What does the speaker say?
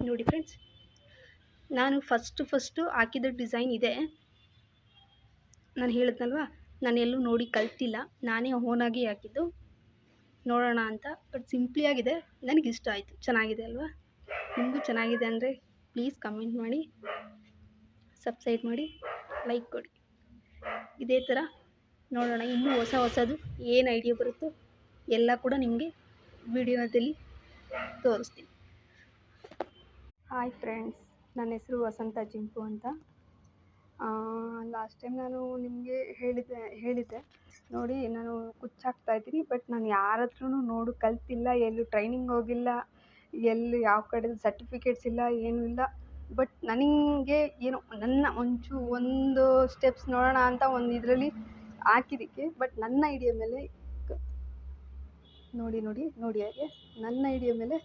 ನೋಡಿ ಫ್ರೆಂಡ್ಸ್, ನಾನು ಫಸ್ಟು ಹಾಕಿದ ಡಿಸೈನ್ ಇದೆ. ನಾನು ಹೇಳಿದ್ನಲ್ವ, ನಾನು ಎಲ್ಲೂ ನೋಡಿ ಕಲ್ತಿಲ್ಲ, ನಾನೇ ಓನಾಗಿ ಹಾಕಿದ್ದು ನೋಡೋಣ ಅಂತ. ಬಟ್ ಸಿಂಪ್ಲಿ ಆಗಿದೆ, ನನಗಿಷ್ಟ ಆಯಿತು. ಚೆನ್ನಾಗಿದೆ ಅಲ್ವಾ? ನಿಮಗೂ ಚೆನ್ನಾಗಿದೆ ಅಂದರೆ ಪ್ಲೀಸ್ ಕಮೆಂಟ್ ಮಾಡಿ, ಸಬ್ಸ್ಕ್ರೈಬ್ ಮಾಡಿ, ಲೈಕ್ ಕೊಡಿ. ಇದೇ ಥರ ನೋಡೋಣ, ಇನ್ನೂ ಹೊಸದು ಏನು ಐಡಿಯಾ ಬರುತ್ತೋ ಎಲ್ಲ ಕೂಡ ನಿಮಗೆ ವಿಡಿಯೋದಲ್ಲಿ ತೋರಿಸ್ತೀನಿ. ಹಾಯ್ ಫ್ರೆಂಡ್ಸ್, ನನ್ನ ಹೆಸರು ವಸಂತ ಜಿಂಪು ಅಂತ. ಲಾಸ್ಟ್ ಟೈಮ್ ನಾನು ನಿಮಗೆ ಹೇಳಿದ್ದೆ ನೋಡಿ, ನಾನು ಕುಚ್ಚಾಕ್ತಾಯಿದ್ದೀನಿ. ಬಟ್ ನಾನು ಯಾರ ಹತ್ರನೂ ನೋಡಿ ಕಲ್ತಿಲ್ಲ, ಎಲ್ಲೂ ಟ್ರೈನಿಂಗ್ ಹೋಗಿಲ್ಲ, ಎಲ್ಲಿ ಯಾವ ಕಡೆ ಸರ್ಟಿಫಿಕೇಟ್ಸ್ ಇಲ್ಲ, ಏನೂ ಇಲ್ಲ. ಬಟ್ ನನಗೆ ಏನೋ ನನ್ನ ಒಂದು ಸ್ಟೆಪ್ಸ್ ನೋಡೋಣ ಅಂತ ಒಂದು ಇದರಲ್ಲಿ ಹಾಕಿದ್ದಕ್ಕೆ. ಬಟ್ ನನ್ನ ಐಡಿಯಾ ಮೇಲೆ ನೋಡಿ ಹಾಗೆ ನನ್ನ ಐಡಿಯಾ ಮೇಲೆ